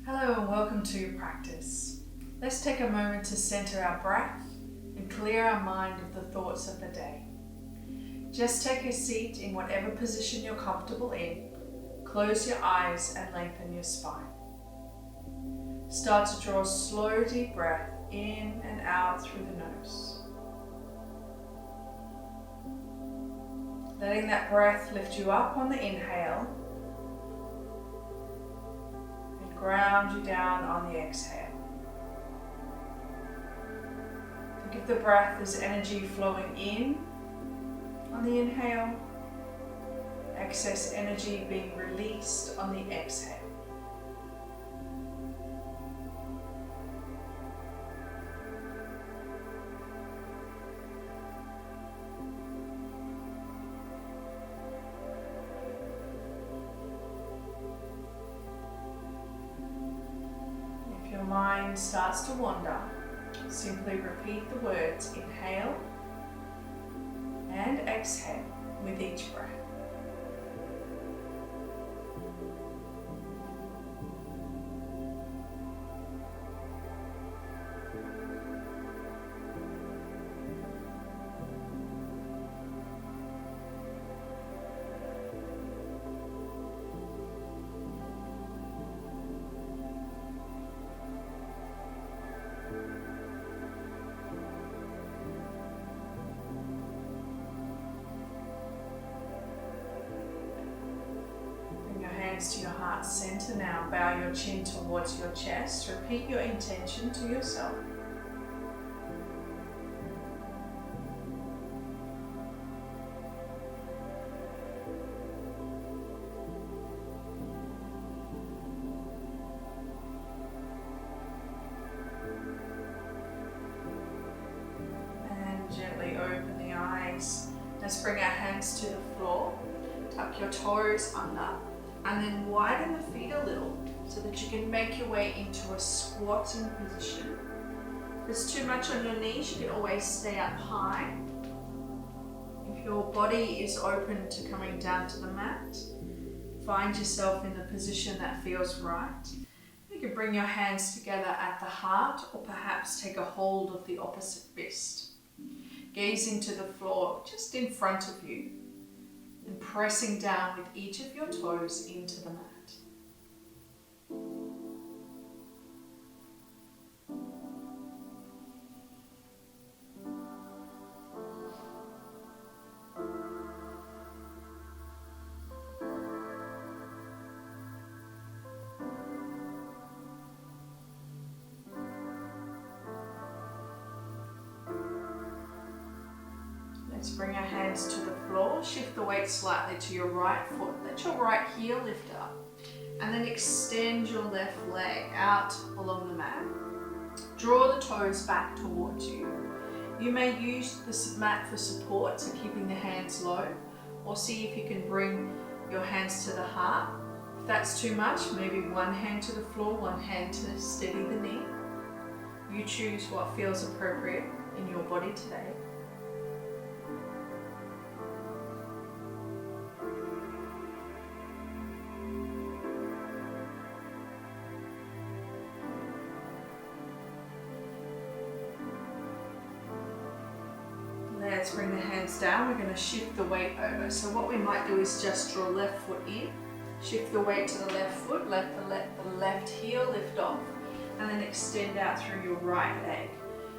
Hello and welcome to your practice. Let's take a moment to center our breath and clear our mind of the thoughts of the day. Just take a seat in whatever position you're comfortable in. Close your eyes and lengthen your spine. Start to draw a slow, deep breath in and out through the nose. Letting that breath lift you up on the inhale and ground you down on the exhale. Think of the breath as energy flowing in on the inhale, excess energy being released on the exhale. If your mind starts to wander, simply repeat the words inhale and exhale with each breath. To your heart center now. Bow your chin towards your chest. Repeat your intention to yourself. And gently open the eyes. Let's bring our hands to the floor. Tuck your toes under. And then widen the feet a little so that you can make your way into a squatting position. If there's too much on your knees, you can always stay up high. If your body is open to coming down to the mat, find yourself in the position that feels right. You can bring your hands together at the heart or perhaps take a hold of the opposite wrist. Gaze into the floor just in front of you, and pressing down with each of your toes into the mat. Let's bring our hands to the floor, shift the weight slightly to your right foot, let your right heel lift up, and then extend your left leg out along the mat. Draw the toes back towards you. You may use this mat for support, so keeping the hands low, or see if you can bring your hands to the heart. If that's too much, maybe one hand to the floor, one hand to steady the knee. You choose what feels appropriate in your body today. Let's bring the hands down. We're going to shift the weight over. So what we might do is just draw left foot in, shift the weight to the left foot, let the left heel lift off, and then extend out through your right leg.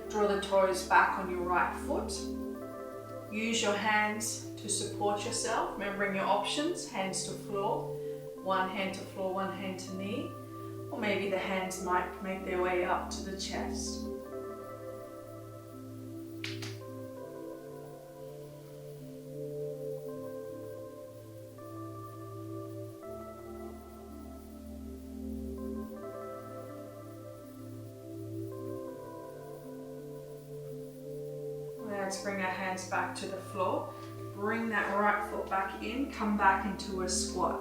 Draw the toes back on your right foot. Use your hands to support yourself. Remembering your options, hands to floor, one hand to floor, one hand to knee, or maybe the hands might make their way up to the chest. Let's bring our hands back to the floor. Bring that right foot back in, come back into a squat.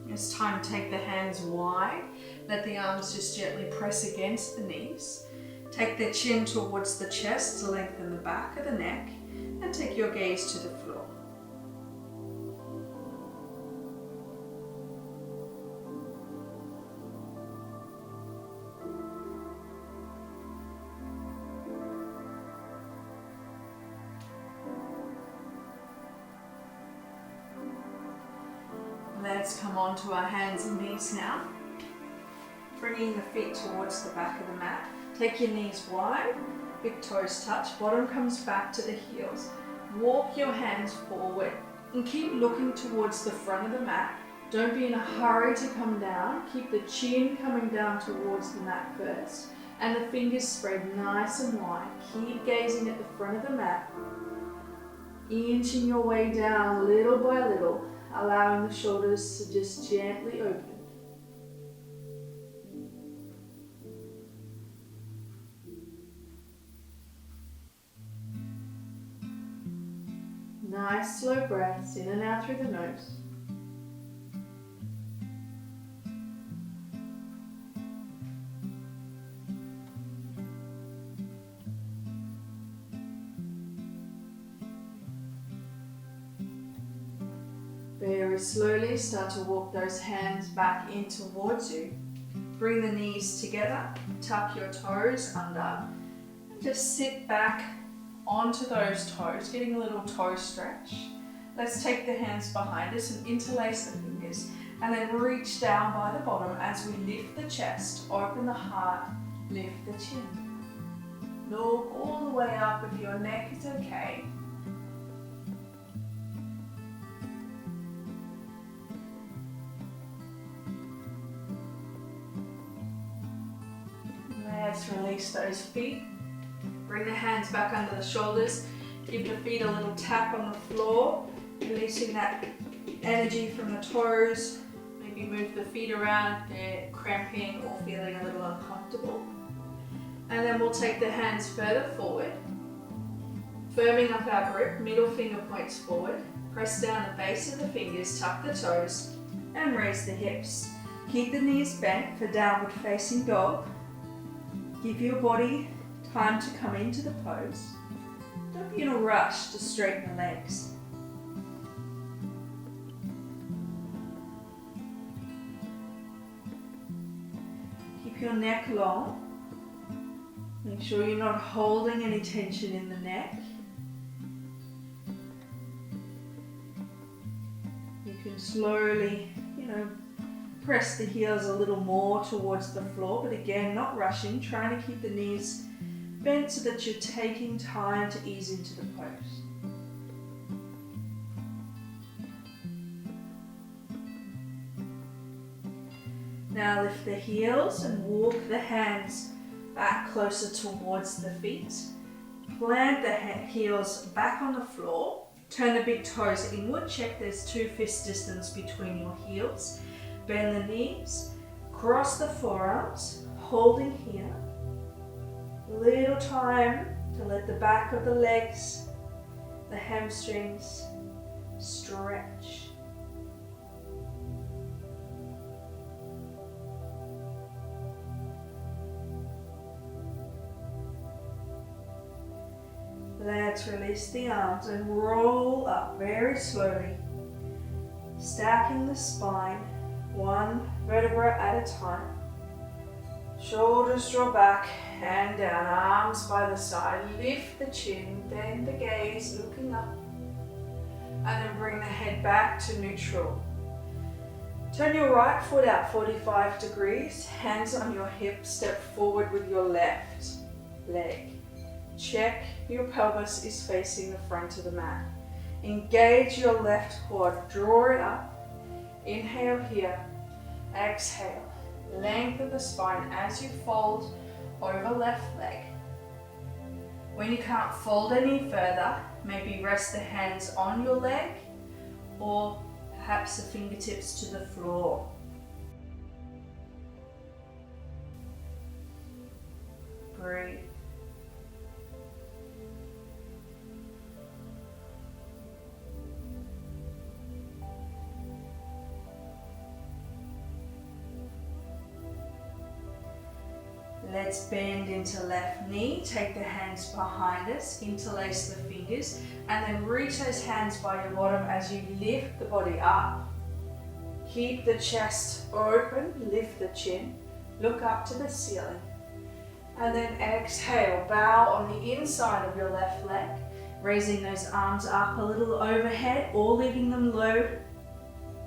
It's time to take the hands wide. Let the arms just gently press against the knees. Take the chin towards the chest to lengthen the back of the neck, and take your gaze to the floor. Let's come onto our hands and knees now. Bringing the feet towards the back of the mat. Take your knees wide, big toes touch, bottom comes back to the heels. Walk your hands forward and keep looking towards the front of the mat. Don't be in a hurry to come down. Keep the chin coming down towards the mat first and the fingers spread nice and wide. Keep gazing at the front of the mat, inching your way down little by little, allowing the shoulders to just gently open. Nice slow breaths in and out through the nose. Very slowly start to walk those hands back in towards you. Bring the knees together, tuck your toes under, and just sit back onto those toes, getting a little toe stretch. Let's take the hands behind us and interlace the fingers, and then reach down by the bottom as we lift the chest, open the heart, lift the chin. Look all the way up if your neck is okay. Let's release those feet. Bring the hands back under the shoulders. Give the feet a little tap on the floor, releasing that energy from the toes. Maybe move the feet around if they're cramping or feeling a little uncomfortable. And then we'll take the hands further forward, firming up our grip, middle finger points forward. Press down the base of the fingers, tuck the toes, and raise the hips. Keep the knees bent for downward facing dog. Give your body time to come into the pose. Don't be in a rush to straighten the legs. Keep your neck long. Make sure you're not holding any tension in the neck. You can slowly, press the heels a little more towards the floor, but again, not rushing, trying to keep the knees bent so that you're taking time to ease into the pose. Now lift the heels and walk the hands back closer towards the feet. Plant the heels back on the floor. Turn the big toes inward. Check there's 2 fist distance between your heels. Bend the knees, cross the forearms, holding here. Little time to let the back of the legs, the hamstrings stretch. Let's release the arms and roll up very slowly, stacking the spine. One vertebra at a time. Shoulders draw back and down, arms by the side. Lift the chin, bend the gaze, looking up. And then bring the head back to neutral. Turn your right foot out 45 degrees, hands on your hips, step forward with your left leg. Check your pelvis is facing the front of the mat. Engage your left quad, draw it up. Inhale here, exhale, lengthen the spine as you fold over left leg. When you can't fold any further, maybe rest the hands on your leg or perhaps the fingertips to the floor. Breathe. Let's bend into left knee, take the hands behind us, interlace the fingers, and then reach those hands by your bottom as you lift the body up. Keep the chest open, lift the chin, look up to the ceiling. And then exhale, bow on the inside of your left leg, raising those arms up a little overhead or leaving them low.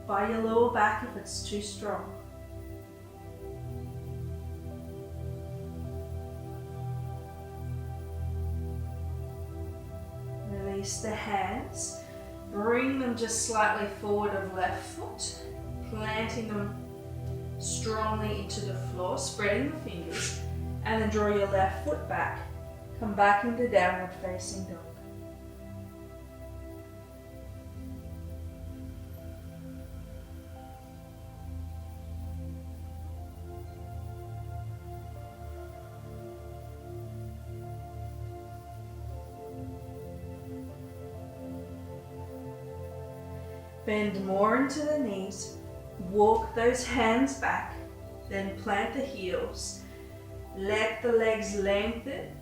by your lower back if it's too strong. Release the hands. Bring them just slightly forward of left foot, planting them strongly into the floor, spreading the fingers, and then draw your left foot back. Come back into downward facing dog. Bend more into the knees, walk those hands back, then plant the heels. Let the legs lengthen.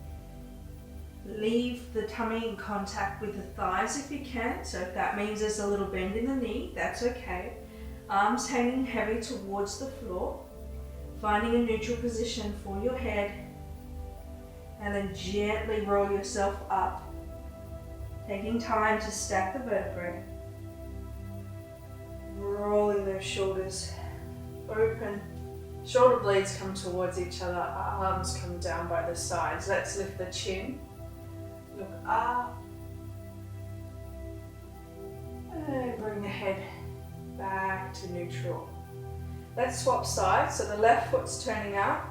Leave the tummy in contact with the thighs if you can. So if that means there's a little bend in the knee, that's okay. Arms hanging heavy towards the floor. Finding a neutral position for your head. And then gently roll yourself up. Taking time to stack the vertebrae. Rolling those shoulders open. Shoulder blades come towards each other, arms come down by the sides. Let's lift the chin. Look up. And bring the head back to neutral. Let's swap sides. So the left foot's turning out.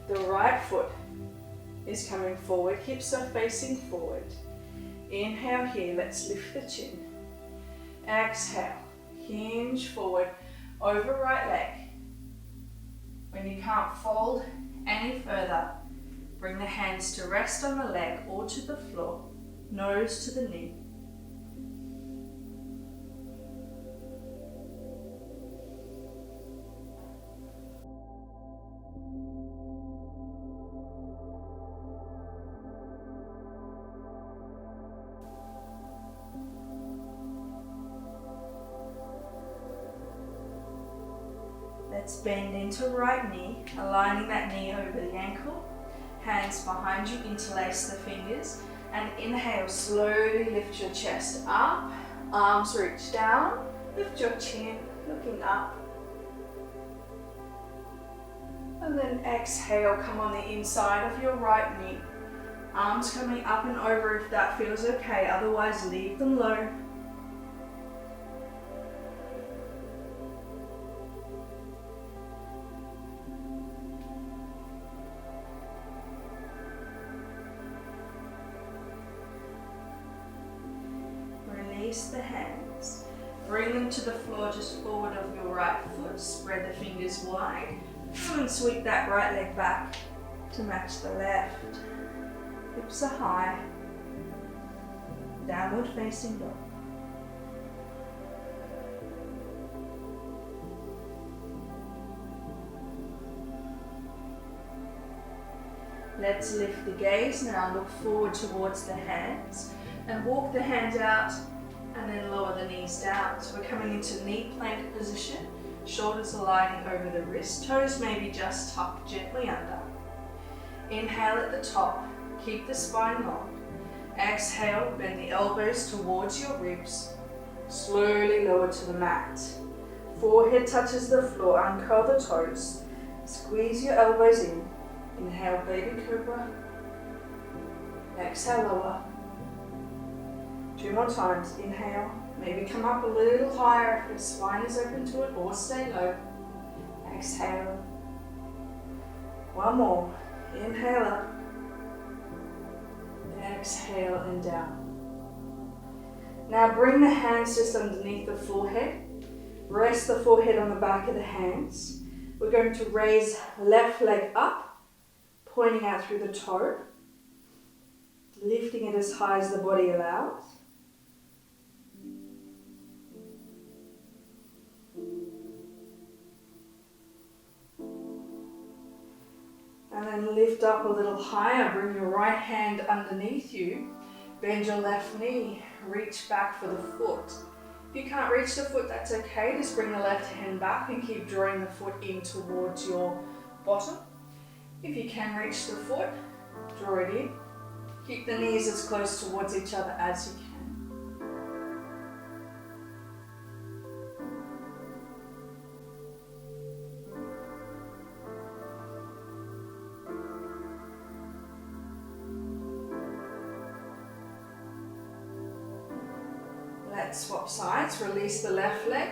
The right foot is coming forward. Hips are facing forward. Inhale here. Let's lift the chin. Exhale. Hinge forward over right leg. When you can't fold any further, bring the hands to rest on the leg or to the floor, nose to the knee. Let's bend into right knee, aligning that knee over the ankle. Hands behind you, interlace the fingers. And inhale, slowly lift your chest up. Arms reach down. Lift your chin, looking up. And then exhale, come on the inside of your right knee. Arms coming up and over if that feels okay. Otherwise, leave them low. Release the hands. Bring them to the floor just forward of your right foot. Spread the fingers wide. And sweep that right leg back to match the left. Hips are high. Downward facing dog. Let's lift the gaze now. Look forward towards the hands and walk the hands out and then lower the knees down. So we're coming into knee plank position. Shoulders aligning over the wrist. Toes maybe just tucked gently under. Inhale at the top. Keep the spine long. Exhale, bend the elbows towards your ribs. Slowly lower to the mat. Forehead touches the floor. Uncurl the toes. Squeeze your elbows in. Inhale, baby cobra. Exhale, lower. 2 more times. Inhale. Maybe come up a little higher if your spine is open to it, or stay low. Exhale. 1 more. Inhale up. Exhale and down. Now bring the hands just underneath the forehead. Rest the forehead on the back of the hands. We're going to raise left leg up, pointing out through the toe. Lifting it as high as the body allows. And then lift up a little higher. Bring your right hand underneath you. Bend your left knee. Reach back for the foot. If you can't reach the foot, that's okay. Just bring the left hand back and keep drawing the foot in towards your bottom. If you can reach the foot, draw it in. Keep the knees as close towards each other as you can. Let's swap sides. Release the left leg.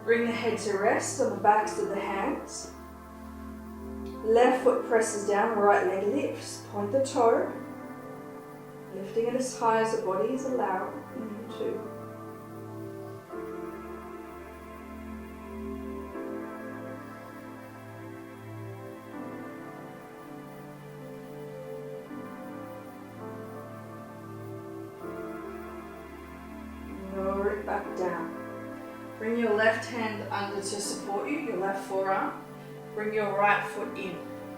Bring the head to rest on the backs of the hands. Left foot presses down, right leg lifts. Point the toe. Lifting it as high as the body is allowed you to. Lower it back down. Bring your left hand under to support you, your left forearm. Bring your right foot in.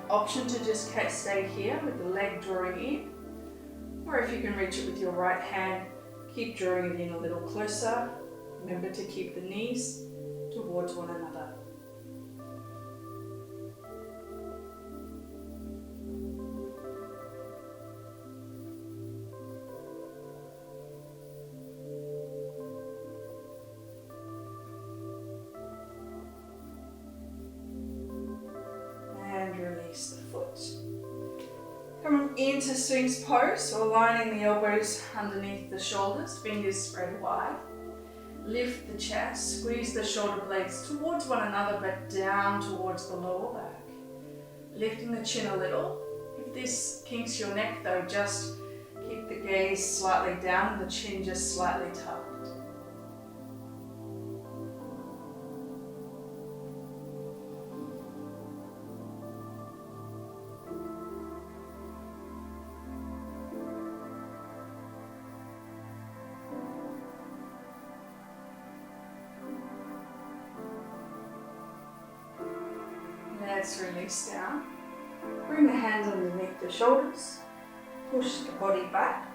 Option to just stay here with the leg drawing in. Or if you can reach it with your right hand, keep drawing it in a little closer. Remember to keep the knees towards one another. And release the foot. Come into Sphinx pose, so aligning the elbows underneath the shoulders, fingers spread wide. Lift the chest, squeeze the shoulder blades towards one another but down towards the lower back. Lifting the chin a little. If this kinks your neck though, just keep the gaze slightly down and the chin just slightly tucked. Let's release down. Bring the hands underneath the shoulders. Push the body back.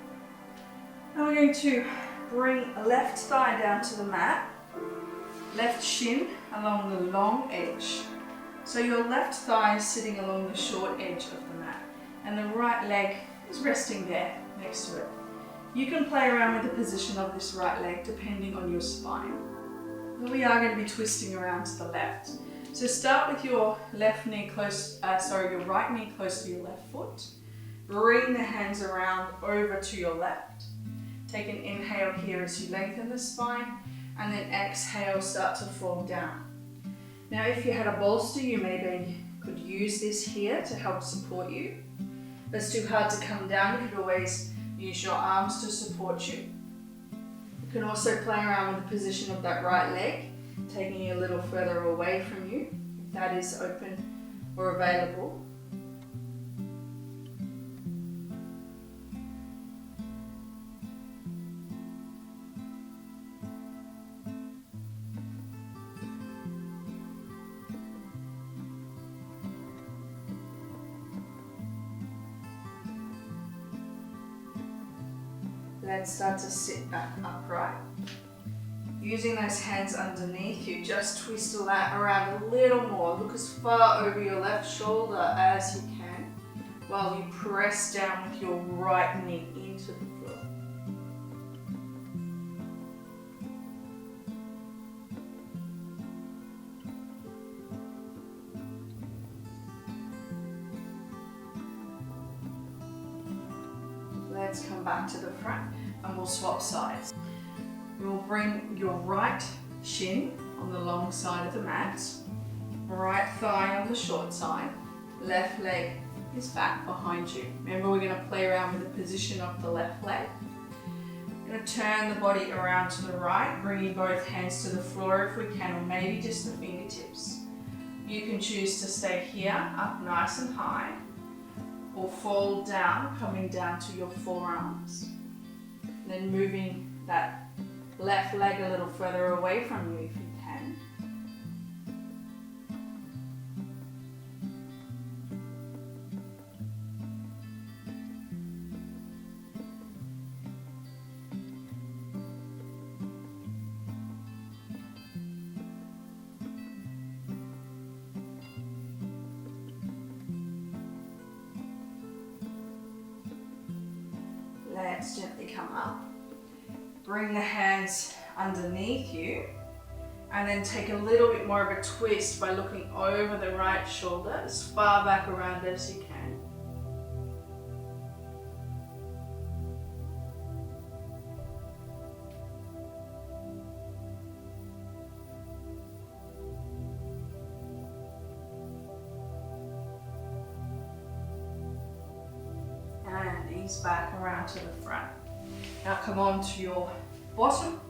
Now we're going to bring a left thigh down to the mat. Left shin along the long edge. So your left thigh is sitting along the short edge of the mat. And the right leg is resting there next to it. You can play around with the position of this right leg depending on your spine. But we are going to be twisting around to the left. So start with your right knee close to your left foot. Bring the hands around over to your left. Take an inhale here as you lengthen the spine, and then exhale, start to fall down. Now if you had a bolster, you maybe could use this here to help support you. If it's too hard to come down, you could always use your arms to support you. You can also play around with the position of that right leg, taking it a little further away from you, if that is open or available. Let's start to sit back upright. Using those hands underneath you, just twist that around a little more. Look as far over your left shoulder as you can while you press down with your right knee into the floor. Let's come back to the front and we'll swap sides. We'll bring your right shin on the long side of the mat, right thigh on the short side, left leg is back behind you. Remember, we're going to play around with the position of the left leg. We're going to turn the body around to the right, bringing both hands to the floor if we can, or maybe just the fingertips. You can choose to stay here, up nice and high, or fall down, coming down to your forearms. Then moving that left leg a little further away from you if you can. Let's gently come up. Bring the hands underneath you and then take a little bit more of a twist by looking over the right shoulder as far back around as you can. knees back around to the front. Now come on to your bottom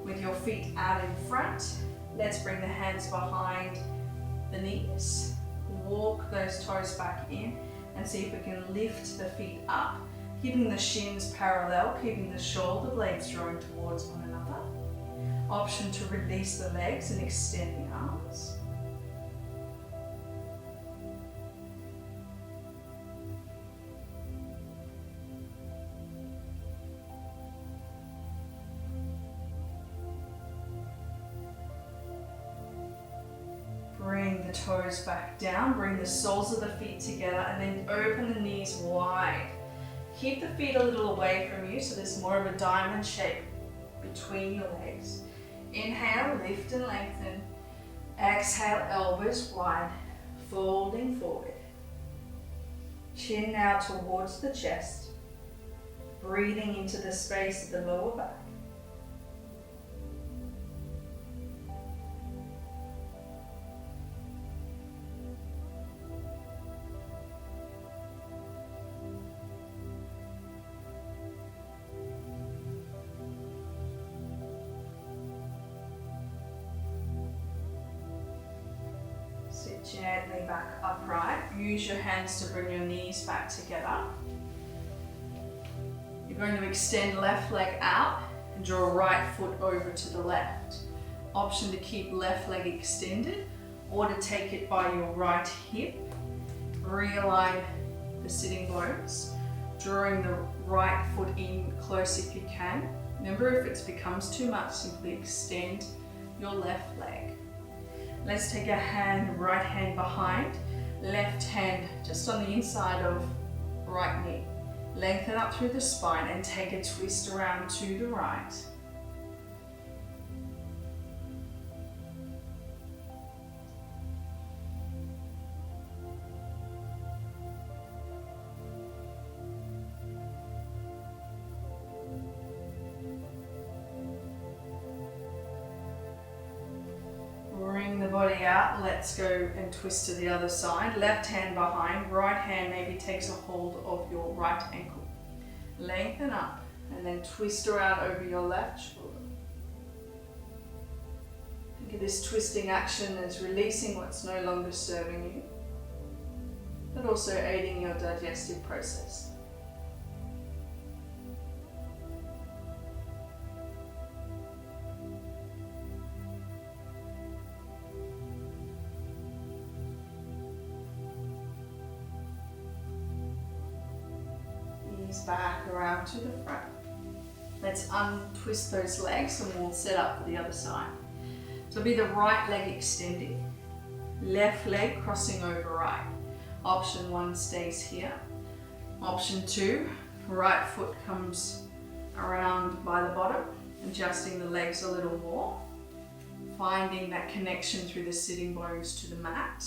with your feet out in front. Let's bring the hands behind the knees. Walk those toes back in and see if we can lift the feet up, keeping the shins parallel, keeping the shoulder blades drawing towards one another. Option to release the legs and extend the arms. Bring the toes back down, bring the soles of the feet together, and then open the knees wide. Keep the feet a little away from you so there's more of a diamond shape between your legs. Inhale, lift and lengthen. Exhale, elbows wide, folding forward. Chin now towards the chest, breathing into the space of the lower back. Sit gently back upright. Use your hands to bring your knees back together. You're going to extend left leg out and draw right foot over to the left. Option to keep left leg extended or to take it by your right hip. Realign the sitting bones, drawing the right foot in close if you can. Remember, if it becomes too much, simply extend your left leg. Let's take a hand, right hand behind, left hand just on the inside of right knee. Lengthen up through the spine and take a twist around to the right. Bring the body out. Let's go and twist to the other side. Left hand behind, right hand maybe takes a hold of your right ankle. Lengthen up and then twist around over your left shoulder. Think of this twisting action as releasing what's no longer serving you, but also aiding your digestive process. Back around to the front. Let's untwist those legs and we'll set up for the other side. So be the right leg extending, left leg crossing over right. Option 1 stays here. Option 2, right foot comes around by the bottom, adjusting the legs a little more, finding that connection through the sitting bones to the mat.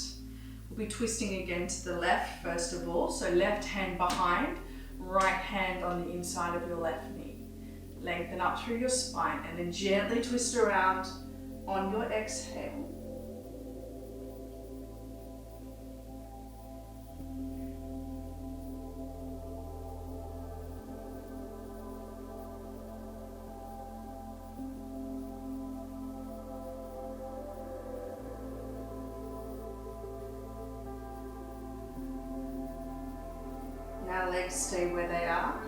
We'll be twisting again to the left first of all, so left hand behind, right hand on the inside of your left knee. Lengthen up through your spine and then gently twist around on your exhale. Now legs stay where they are.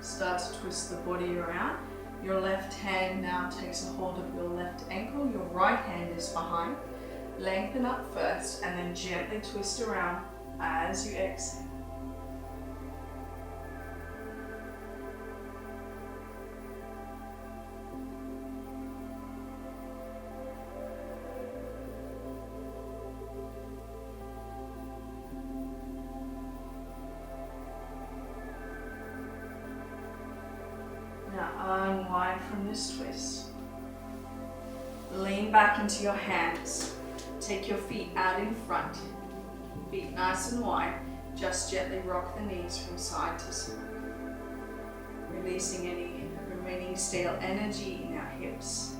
Start to twist the body around. Your left hand now takes a hold of your left ankle. Your right hand is behind. Lengthen up first and then gently twist around as you exhale. Unwind from this twist. Lean back into your hands. Take your feet out in front. Feet nice and wide. Just gently rock the knees from side to side. Releasing any remaining stale energy in our hips.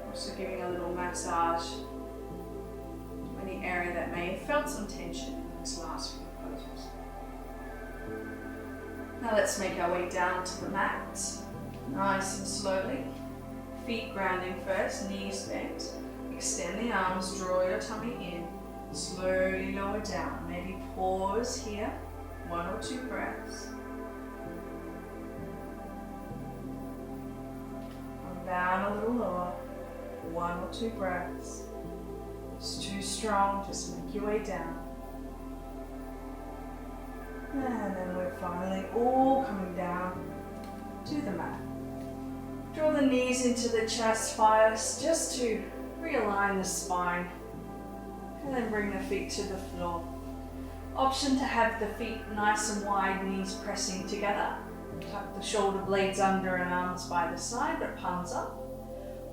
Also giving a little massage to any area that may have felt some tension in this last few poses. Now let's make our way down to the mat. Nice and slowly. Feet grounding first, knees bent. Extend the arms, draw your tummy in. Slowly lower down. Maybe pause here. 1 or 2 breaths. Come down a little lower. 1 or 2 breaths. It's too strong, just make your way down. And then we're finally all coming down to the mat. Draw the knees into the chest first, just to realign the spine. And then bring the feet to the floor. Option to have the feet nice and wide, knees pressing together. Tuck the shoulder blades under and arms by the side, but palms up.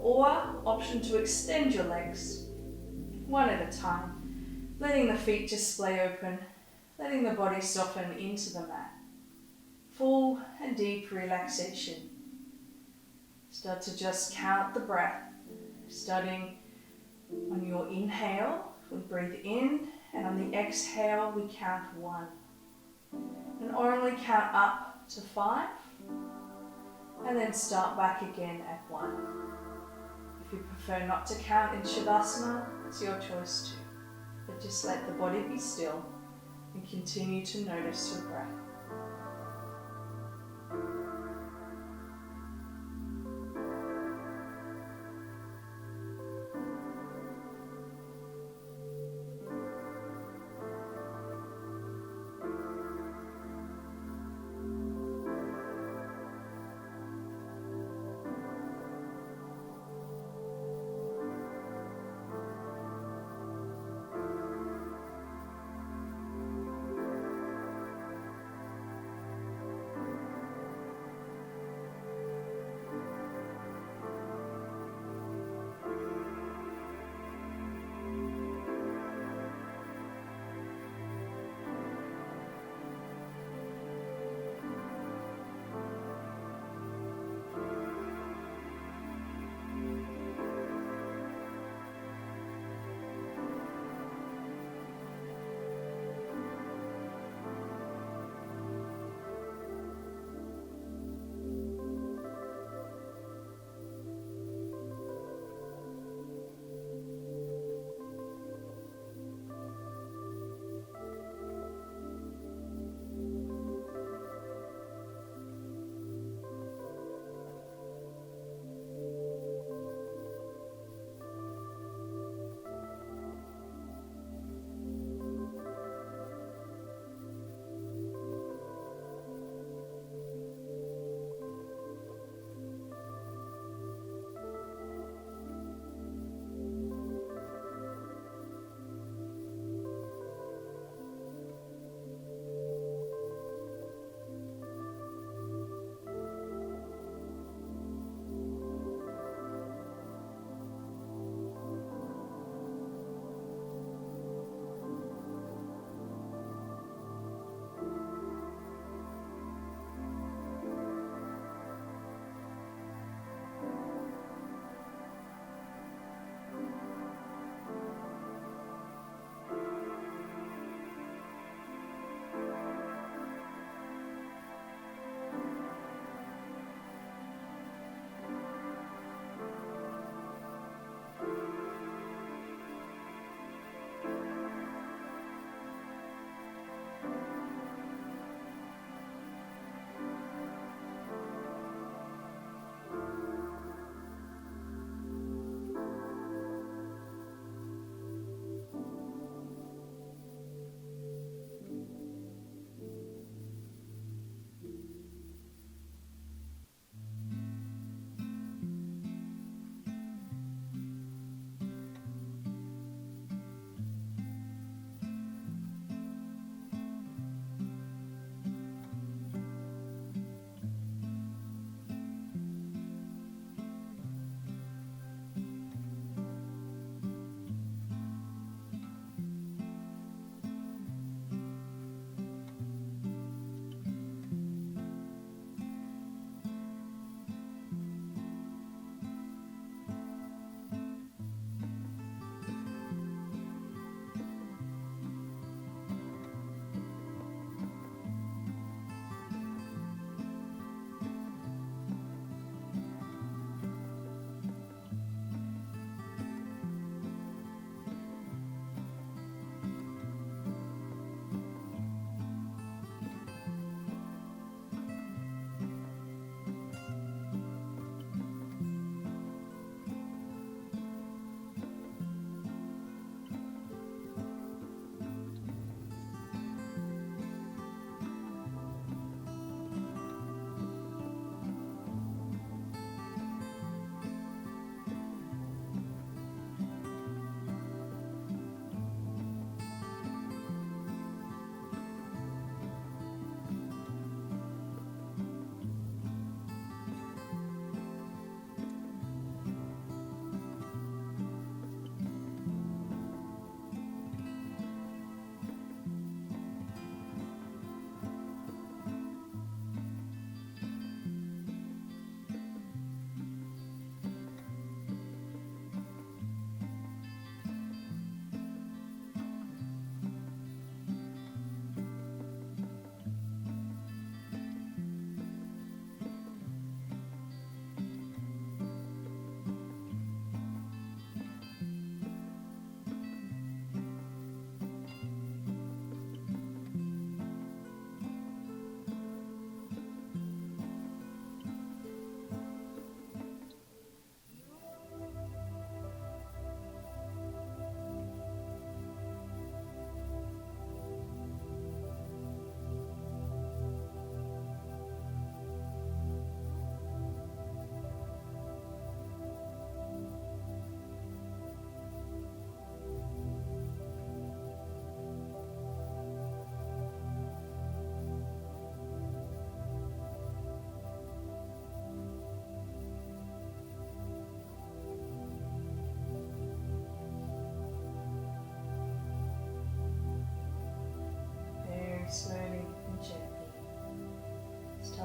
Or option to extend your legs, one at a time, letting the feet just splay open, letting the body soften into the mat. Full and deep relaxation. Start to just count the breath, starting on your inhale, we breathe in, and on the exhale, we count 1. And only count up to 5, and then start back again at 1. If you prefer not to count in Shavasana, it's your choice too. But just let the body be still and continue to notice your breath.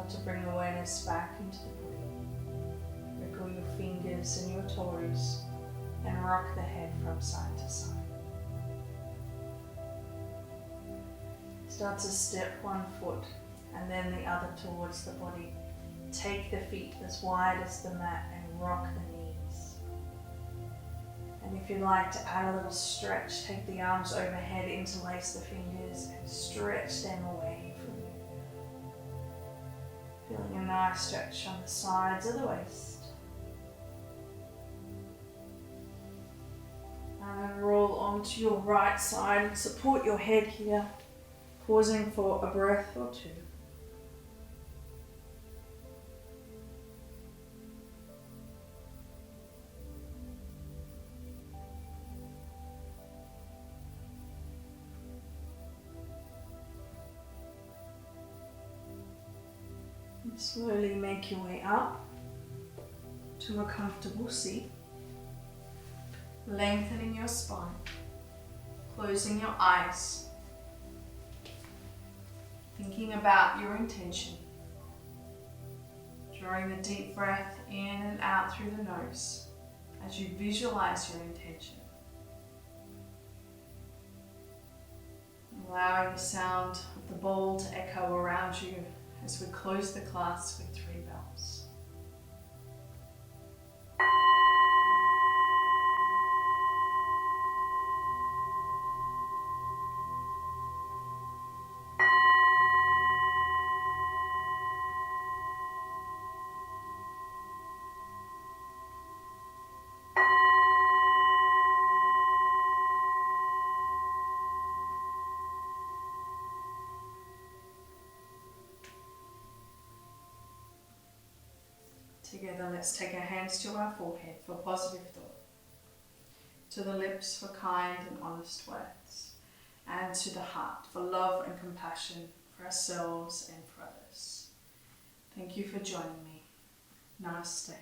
Start to bring awareness back into the body. Wiggle your fingers and your toes and rock the head from side to side. Start to step one foot and then the other towards the body. Take the feet as wide as the mat and rock the knees. And if you'd like to add a little stretch, take the arms overhead, interlace the fingers and stretch them away from you. Feeling a nice stretch on the sides of the waist. And then roll onto your right side and support your head here, pausing for a breath or two. And slowly make your way up to a comfortable seat. Lengthening your spine, closing your eyes, thinking about your intention, drawing a deep breath in and out through the nose as you visualize your intention. Allowing the sound of the bowl to echo around you as we close the class with 3 bells. Together, let's take our hands to our forehead for positive thought, to the lips for kind and honest words, and to the heart for love and compassion for ourselves and for others. Thank you for joining me. Namaste.